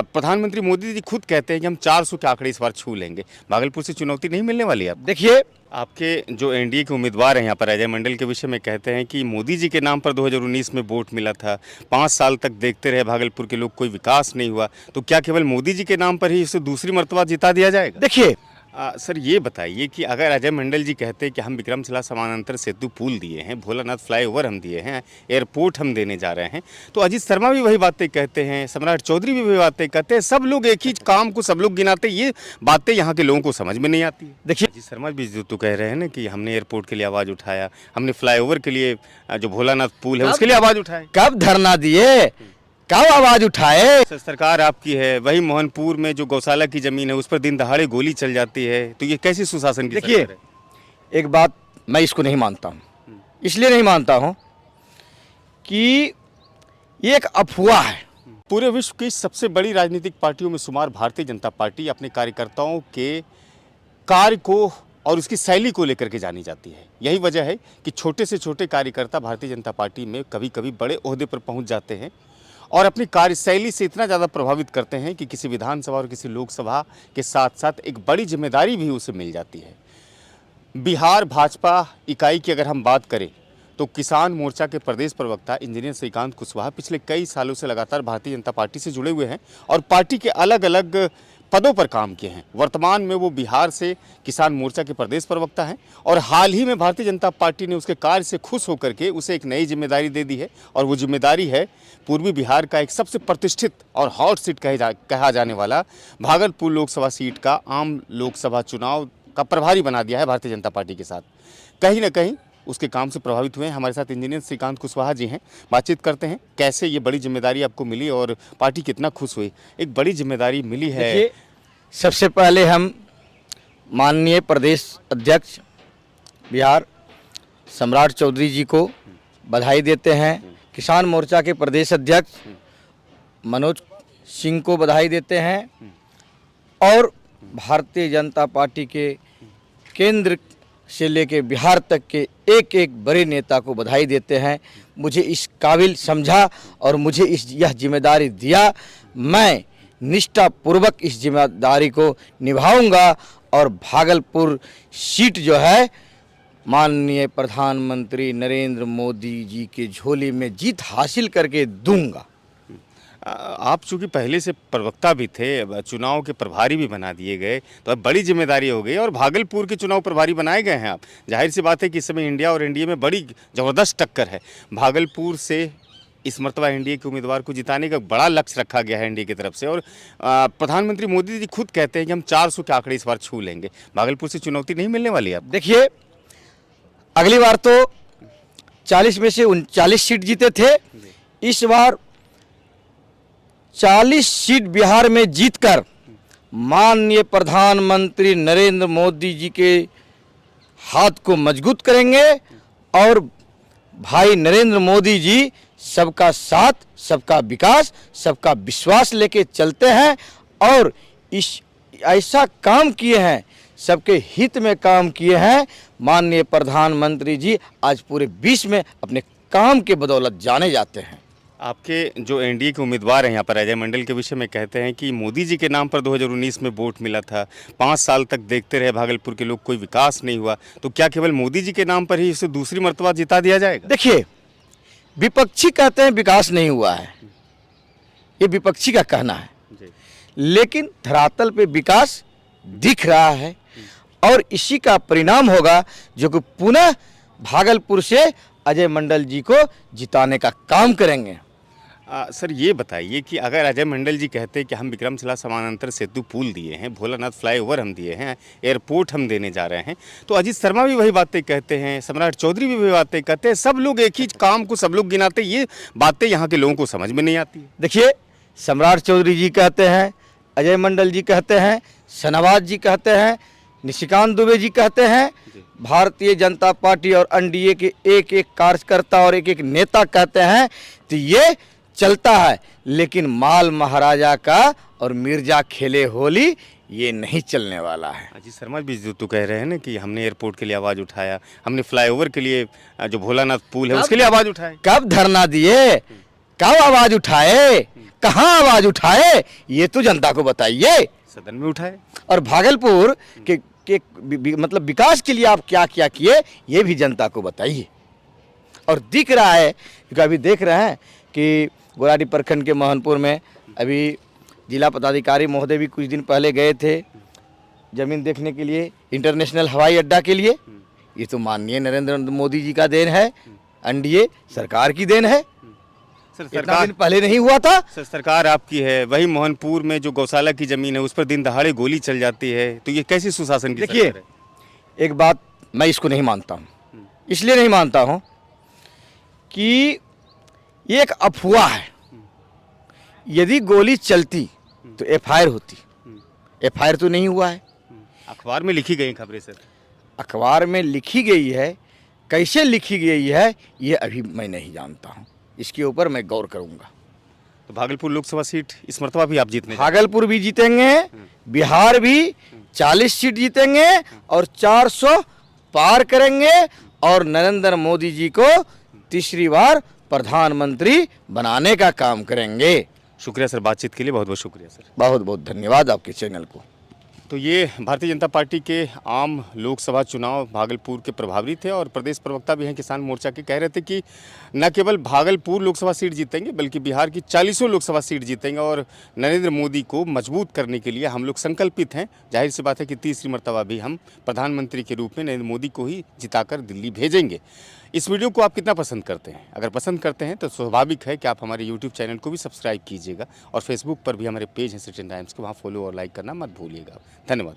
प्रधानमंत्री मोदी जी खुद कहते हैं कि हम 400 के आंकड़े इस बार छू लेंगे। भागलपुर से चुनौती नहीं मिलने वाली है अब? देखिए, आपके जो एनडीए के उम्मीदवार हैं यहाँ पर अजय मंडल के विषय में कहते हैं कि मोदी जी के नाम पर 2019 में वोट मिला था, 5 साल तक देखते रहे भागलपुर के लोग, कोई विकास नहीं हुआ, तो क्या केवल मोदी जी के नाम पर ही इसे दूसरी मर्तबा जिता दिया जाएगा? देखिए, सर ये बताइए कि अगर अजय मंडल जी कहते हैं कि हम विक्रमशिला समानांतर सेतु पुल दिए हैं, भोलानाथ फ्लाईओवर हम दिए हैं, एयरपोर्ट हम देने जा रहे हैं, तो अजीत शर्मा भी वही बातें कहते हैं, सम्राट चौधरी भी वही बातें कहते हैं, सब लोग एक ही काम को सब लोग गिनाते हैं, ये बातें यहाँ के लोगों को समझ में नहीं आती है। देखिए, अजीत शर्मा भी तो कह रहे हैं ना कि हमने एयरपोर्ट के लिए आवाज़ उठाया, हमने फ्लाईओवर के लिए, जो भोलानाथ पुल है उसके लिए आवाज़ उठाई। कब धरना दिए, कब आवाज उठाए? सरकार आपकी है, वही मोहनपुर में जो गौशाला की जमीन है उस पर दिन दहाड़े गोली चल जाती है, तो ये कैसी सुशासन की देखिए, सरकार है? एक बात मैं इसको नहीं मानता हूँ, इसलिए नहीं मानता हूँ कि ये एक अफवाह है। पूरे विश्व की सबसे बड़ी राजनीतिक पार्टियों में शुमार भारतीय जनता पार्टी अपने कार्यकर्ताओं के कार्य को और उसकी शैली को लेकर के जानी जाती है। यही वजह है कि छोटे से छोटे कार्यकर्ता भारतीय जनता पार्टी में कभी कभी बड़े ओहदे पर पहुंच जाते हैं और अपनी कार्यशैली से इतना ज़्यादा प्रभावित करते हैं कि किसी विधानसभा और किसी लोकसभा के साथ साथ एक बड़ी जिम्मेदारी भी उसे मिल जाती है। बिहार भाजपा इकाई की अगर हम बात करें तो किसान मोर्चा के प्रदेश प्रवक्ता इंजीनियर श्रीकांत कुशवाहा पिछले कई सालों से लगातार भारतीय जनता पार्टी से जुड़े हुए हैं और पार्टी के अलग अलग पदों पर काम किए हैं। वर्तमान में वो बिहार से किसान मोर्चा के प्रदेश प्रवक्ता हैं और हाल ही में भारतीय जनता पार्टी ने उसके कार्य से खुश होकर के उसे एक नई जिम्मेदारी दे दी है और वो जिम्मेदारी है पूर्वी बिहार का एक सबसे प्रतिष्ठित और हॉट सीट कहा जाने वाला भागलपुर लोकसभा सीट का आम लोकसभा चुनाव का प्रभारी बना दिया है भारतीय जनता पार्टी के साथ। कहीं ना कहीं उसके काम से प्रभावित हुए हैं। हमारे साथ इंजीनियर श्रीकांत कुशवाहा जी हैं, बातचीत करते हैं कैसे ये बड़ी जिम्मेदारी आपको मिली और पार्टी कितना खुश हुई। एक बड़ी जिम्मेदारी मिली है। सबसे पहले हम माननीय प्रदेश अध्यक्ष बिहार सम्राट चौधरी जी को बधाई देते हैं, किसान मोर्चा के प्रदेश अध्यक्ष मनोज सिंह को बधाई देते हैं और भारतीय जनता पार्टी के केंद्र से लेके बिहार तक के एक एक बड़े नेता को बधाई देते हैं। मुझे इस काबिल समझा और मुझे यह जिम्मेदारी दिया। मैं निष्ठापूर्वक इस जिम्मेदारी को निभाऊंगा और भागलपुर सीट जो है माननीय प्रधानमंत्री नरेंद्र मोदी जी के झोली में जीत हासिल करके दूंगा। आप चूंकि पहले से प्रवक्ता भी थे, चुनाव के प्रभारी भी बना दिए गए, तो अब बड़ी जिम्मेदारी हो गई और भागलपुर के चुनाव प्रभारी बनाए गए हैं आप। जाहिर सी बात है कि इस समय इंडिया और एनडीए में बड़ी ज़बरदस्त टक्कर है। भागलपुर से इस मरतबा एनडीए के उम्मीदवार को जिताने का बड़ा लक्ष्य रखा गया है एनडीए की तरफ से और प्रधानमंत्री मोदी जी खुद कहते हैं कि हम 400 के आंकड़े इस बार छू लेंगे। भागलपुर से चुनौती नहीं मिलने वाली है अब? देखिए, अगली बार तो 40 में से 39 सीट जीते थे, इस बार 40 सीट बिहार में जीतकर माननीय प्रधानमंत्री नरेंद्र मोदी जी के हाथ को मजबूत करेंगे और भाई नरेंद्र मोदी जी सबका साथ, सबका विकास, सबका विश्वास लेके चलते हैं और इस ऐसा काम किए हैं, सबके हित में काम किए हैं। माननीय प्रधानमंत्री जी आज पूरे विश्व में अपने काम के बदौलत जाने जाते हैं। आपके जो एनडीए के उम्मीदवार हैं यहाँ पर अजय मंडल के विषय में कहते हैं कि मोदी जी के नाम पर 2019 में वोट मिला था, 5 साल तक देखते रहे भागलपुर के लोग, कोई विकास नहीं हुआ, तो क्या केवल मोदी जी के नाम पर ही इसे दूसरी मर्तबा जिता दिया जाएगा? देखिए, विपक्षी कहते हैं विकास नहीं हुआ है, ये विपक्षी का कहना है, लेकिन धरातल पे विकास दिख रहा है और इसी का परिणाम होगा जो कि पुनः भागलपुर से अजय मंडल जी को जिताने का काम करेंगे। सर ये बताइए कि अगर अजय मंडल जी कहते हैं कि हम विक्रमशिला समानांतर सेतु पुल दिए हैं, भोलानाथ फ्लाईओवर हम दिए हैं, एयरपोर्ट हम देने जा रहे हैं, तो अजीत शर्मा भी वही बातें कहते हैं, सम्राट चौधरी भी वही बातें कहते हैं, सब लोग एक ही काम को सब लोग गिनाते हैं, ये बातें यहाँ के लोगों को समझ में नहीं आती है। देखिए, सम्राट चौधरी जी कहते हैं, अजय मंडल जी कहते हैं, शहनवाज जी कहते हैं, निशिकांत दुबे जी कहते हैं, भारतीय जनता पार्टी और एनडीए के एक एक कार्यकर्ता और एक एक नेता कहते हैं, तो ये चलता है। लेकिन माल महाराजा का और मिर्जा खेले होली ये नहीं चलने वाला है। अजीत शर्मा भी तो कह रहे हैं ना कि हमने एयरपोर्ट के लिए आवाज़ उठाया, हमने फ्लाईओवर के लिए, जो भोलानाथ पुल है उसके लिए आवाज़ उठाई। कब धरना दिए, कब आवाज उठाए, कहाँ आवाज उठाए, ये तो जनता को बताइए। सदन में उठाए। और भागलपुर के मतलब विकास के लिए आप क्या क्या किए, ये भी जनता को बताइए। और दिख रहा है, क्योंकि अभी देख रहे हैं कि गोराडी प्रखंड के मोहनपुर में अभी जिला पदाधिकारी महोदय भी कुछ दिन पहले गए थे जमीन देखने के लिए, इंटरनेशनल हवाई अड्डा के लिए। ये तो माननीय नरेंद्र मोदी जी का देन है, एनडीए सरकार की देन है। सर इतना दिन पहले नहीं हुआ था। सर सरकार आपकी है, वही मोहनपुर में जो गौशाला की जमीन है उस पर दिन दहाड़े गोली चल जाती है, तो ये कैसी सुशासन की देखिए, सरकार है? एक बात मैं इसको नहीं मानता हूँ, इसलिए नहीं मानता हूँ कि ये एक अफवाह है। यदि गोली चलती तो एफआईआर होती, एफआईआर तो नहीं हुआ है। अखबार में लिखी गई खबरें सर। अखबार में लिखी गई है, कैसे लिखी गई है ये अभी मैं नहीं जानता हूँ, इसके ऊपर मैं गौर करूँगा। तो भागलपुर लोकसभा सीट इस मरतबा भी आप जीतने भागलपुर भी जीतेंगे, बिहार भी 40 सीट जीतेंगे और 400 पार करेंगे और नरेंद्र मोदी जी को तीसरी बार प्रधानमंत्री बनाने का काम करेंगे। शुक्रिया सर, बातचीत के लिए बहुत बहुत शुक्रिया सर। बहुत बहुत धन्यवाद आपके चैनल को। तो ये भारतीय जनता पार्टी के आम लोकसभा चुनाव भागलपुर के प्रभारी थे और प्रदेश प्रवक्ता भी हैं किसान मोर्चा के, कह रहे थे कि न केवल भागलपुर लोकसभा सीट जीतेंगे बल्कि बिहार की 40 लोकसभा सीट जीतेंगे और नरेंद्र मोदी को मजबूत करने के लिए हम लोग संकल्पित हैं। जाहिर सी बात है कि तीसरी मरतबा भी हम प्रधानमंत्री के रूप में नरेंद्र मोदी को ही जिताकर दिल्ली भेजेंगे। इस वीडियो को आप कितना पसंद करते हैं? अगर पसंद करते हैं तो स्वाभाविक है कि आप हमारे यूट्यूब चैनल को भी सब्सक्राइब कीजिएगा और फेसबुक पर भी हमारे पेज हैं सिटीजन टाइम्स के, वहाँ फॉलो और लाइक करना मत भूलिएगा। धन्यवाद।